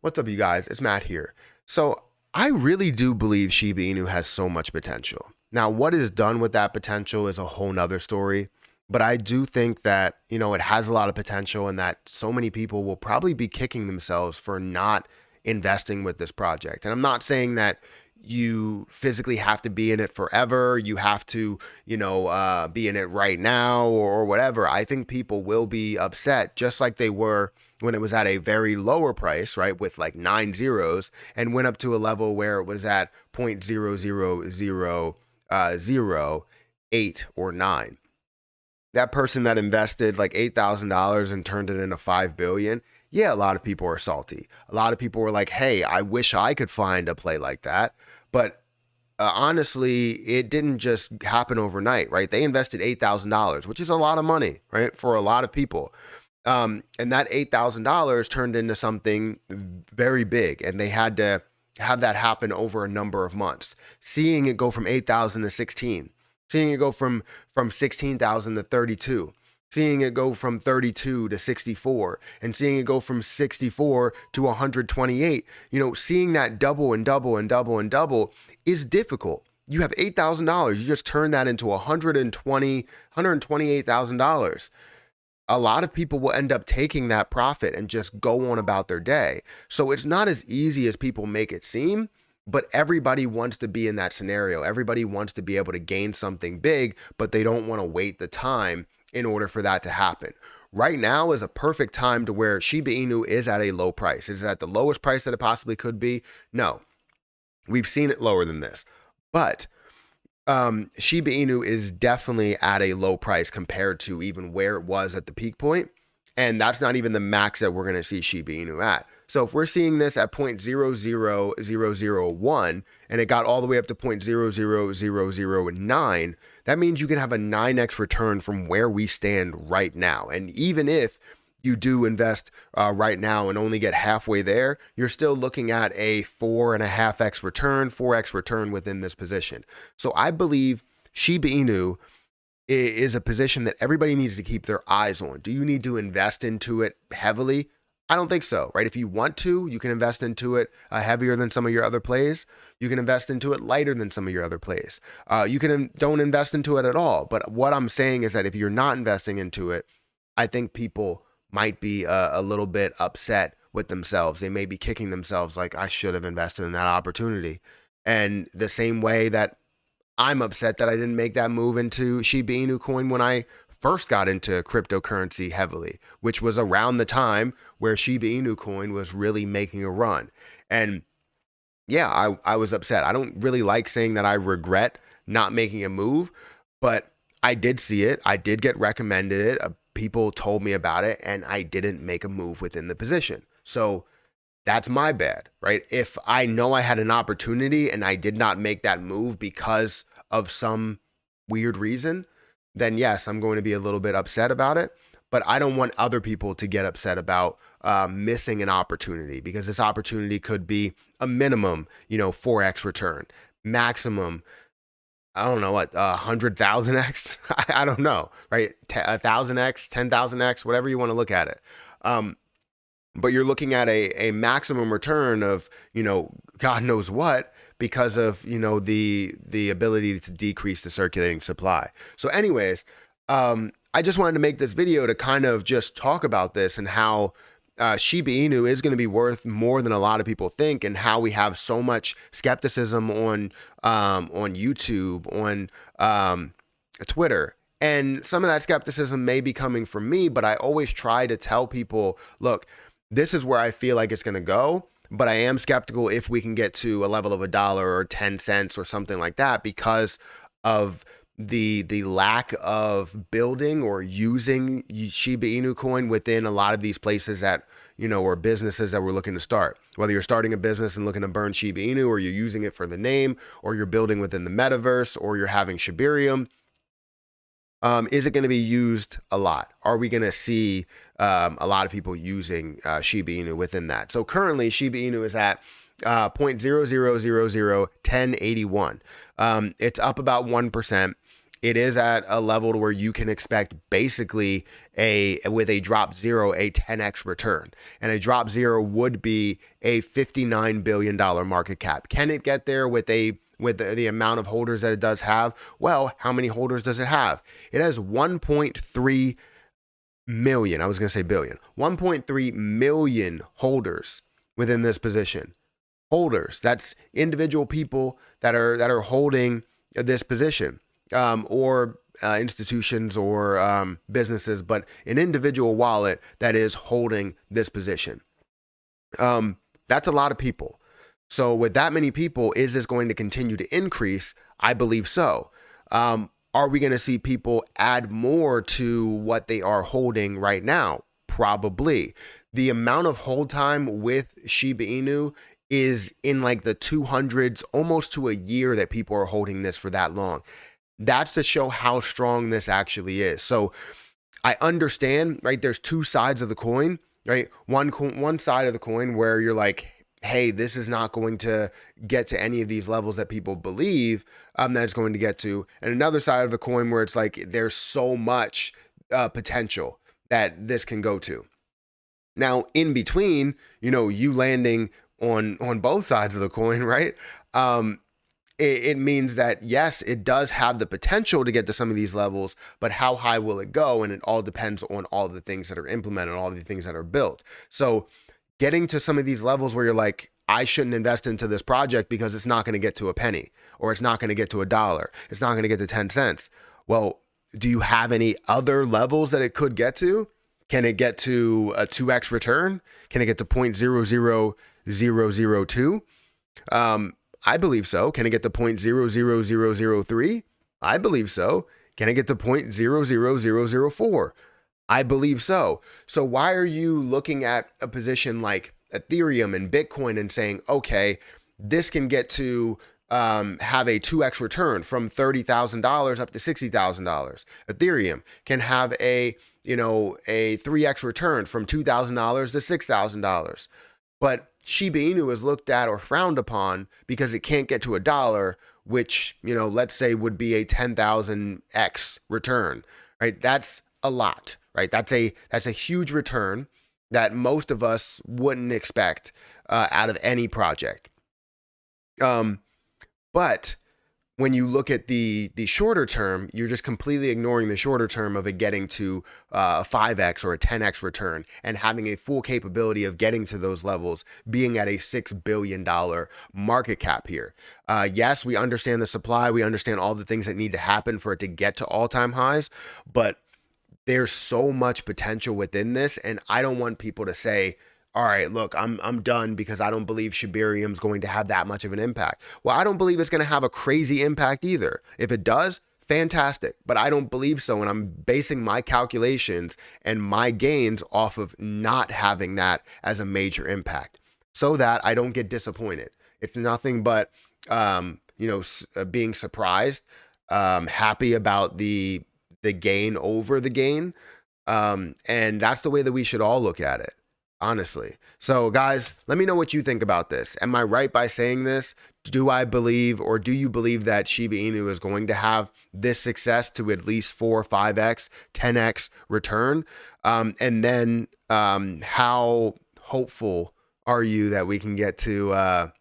What's up, you guys? It's Matt here. So I really do believe Shiba Inu has so much potential. Now, what is done with that potential is a whole nother story. But I do think that, it has a lot of potential and that so many people will probably be kicking themselves for not investing with this project. And I'm not saying that you physically have to be in it forever. You have to, be in it right now or whatever. I think people will be upset just like they were when it was at a very lower price, right, with like 9 zeros, and went up to a level where it was at 0.00008 or 9. That person that invested like $8,000 and turned it into 5 billion. Yeah, a lot of people are salty. A lot of people were like, hey, I wish I could find a play like that. But honestly, it didn't just happen overnight, right? They invested $8,000, which is a lot of money, right, for a lot of people. And that $8,000 turned into something very big, and they had to have that happen over a number of months. Seeing it go from 8,000 to 16, seeing it go from 16,000 to 32, seeing it go from 32 to 64, and seeing it go from 64 to 128, seeing that double and double and double and double is difficult. You have $8,000, you just turn that into $128,000. A lot of people will end up taking that profit and just go on about their day. So it's not as easy as people make it seem, but everybody wants to be in that scenario. Everybody wants to be able to gain something big, but they don't want to wait the time in order for that to happen. Right now is a perfect time to where Shiba Inu is at a low price. Is it at the lowest price that it possibly could be? No, we've seen it lower than this, but Shiba Inu is definitely at a low price compared to even where it was at the peak point. And that's not even the max that we're going to see Shiba Inu at. So if we're seeing this at 0.00001 and it got all the way up to 0.00009, that means you can have a 9x return from where we stand right now. And even if you do invest right now and only get halfway there, you're still looking at a 4.5x return, 4x return within this position. So I believe Shiba Inu is a position that everybody needs to keep their eyes on. Do you need to invest into it heavily? I don't think so, right? If you want to, you can invest into it heavier than some of your other plays. You can invest into it lighter than some of your other plays. You can don't invest into it at all. But what I'm saying is that if you're not investing into it, I think people might be a little bit upset with themselves. They may be kicking themselves like, I should have invested in that opportunity. And the same way that I'm upset that I didn't make that move into Shiba Inu coin when I first got into cryptocurrency heavily, which was around the time where Shiba Inu coin was really making a run. And yeah, I was upset. I don't really like saying that I regret not making a move, but I did see it. I did get recommended it. People told me about it, and I didn't make a move within the position. So that's my bad, right? If I know I had an opportunity and I did not make that move because of some weird reason, then yes, I'm going to be a little bit upset about it. But I don't want other people to get upset about missing an opportunity, because this opportunity could be a minimum, 4x return, maximum, I don't know what, 100,000x. I don't know, right? 1,000x, 10,000x, whatever you want to look at it. But you're looking at a maximum return of, God knows what, because of, the ability to decrease the circulating supply. So anyways, I just wanted to make this video to kind of just talk about this and how Shiba Inu is going to be worth more than a lot of people think, and how we have so much skepticism on YouTube, on Twitter. And some of that skepticism may be coming from me, but I always try to tell people, look, this is where I feel like it's going to go, but I am skeptical if we can get to a level of $1 or 10 cents or something like that, because of the lack of building or using Shiba Inu coin within a lot of these places that, or businesses that we're looking to start. Whether you're starting a business and looking to burn Shiba Inu, or you're using it for the name, or you're building within the metaverse, or you're having Shibarium. Is it going to be used a lot? Are we going to see a lot of people using Shiba Inu within that? So currently Shiba Inu is at 0.00001081. It's up about 1%. it is at a level to where you can expect basically with a drop zero, a 10x return. And a drop zero would be a $59 billion market cap. Can it get there with the amount of holders that it does have? Well, how many holders does it have? It has 1.3 million. I was going to say billion. 1.3 million holders within this position. Holders. That's individual people that are holding this position, or institutions or businesses, but an individual wallet that is holding this position. That's a lot of people. So with that many people, is this going to continue to increase? I believe so. Are we going to see people add more to what they are holding right now? Probably. The amount of hold time with Shiba Inu is in like the 200s, almost to a year, that people are holding this for that long. That's to show how strong this actually is. So I understand, right? There's two sides of the coin, right? One side of the coin where you're like, hey, this is not going to get to any of these levels that people believe that it's going to get to. And another side of the coin where it's like, there's so much potential that this can go to. Now, in between, you landing on both sides of the coin, right? It means that, yes, it does have the potential to get to some of these levels, but how high will it go? And it all depends on all the things that are implemented, all the things that are built. So getting to some of these levels where you're like, I shouldn't invest into this project because it's not going to get to a penny, or it's not going to get to $1. It's not going to get to 10 cents. Well, do you have any other levels that it could get to? Can it get to a 2x return? Can it get to 0.00002? I believe so. Can it get to 0.00003? I believe so. Can it get to 0.00004? I believe so. So why are you looking at a position like Ethereum and Bitcoin and saying, okay, this can get to have a 2x return from $30,000 up to $60,000. Ethereum can have a 3x return from $2,000 to $6,000. But Shiba Inu is looked at or frowned upon because it can't get to $1, which, let's say would be a 10,000x return, right? That's a lot, right? That's a huge return that most of us wouldn't expect out of any project. But when you look at the shorter term, you're just completely ignoring the shorter term of it getting to a 5x or a 10x return and having a full capability of getting to those levels, being at a $6 billion market cap here. Yes, we understand the supply. We understand all the things that need to happen for it to get to all-time highs, but there's so much potential within this, and I don't want people to say, all right, look, I'm done because I don't believe Shibarium is going to have that much of an impact. Well, I don't believe it's going to have a crazy impact either. If it does, fantastic, but I don't believe so, and I'm basing my calculations and my gains off of not having that as a major impact so that I don't get disappointed. It's nothing but, being surprised, happy about the gain over the gain, and that's the way that we should all look at it. Honestly. So guys, let me know what you think about this. Am I right by saying this? Do I believe, or do you believe that Shiba Inu is going to have this success to at least 4, 5x, 10x return? And then how hopeful are you that we can get to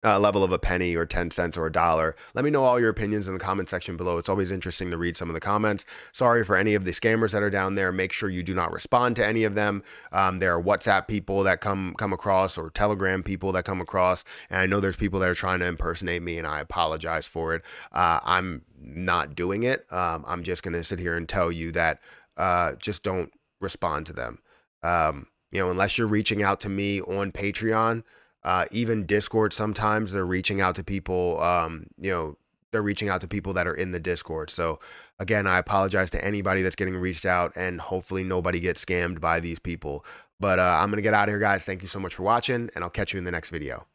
a level of a penny or 10 cents or $1? Let me know all your opinions in the comment section below. It's always interesting to read some of the comments. Sorry for any of the scammers that are down there. Make sure you do not respond to any of them. There are WhatsApp people that come across, or Telegram people that come across. And I know there's people that are trying to impersonate me, and I apologize for it. I'm not doing it. I'm just going to sit here and tell you that just don't respond to them. Unless you're reaching out to me on Patreon, even Discord, sometimes they're reaching out to people, they're reaching out to people that are in the Discord. So again, I apologize to anybody that's getting reached out, and hopefully nobody gets scammed by these people. But I'm going to get out of here, guys. Thank you so much for watching, and I'll catch you in the next video.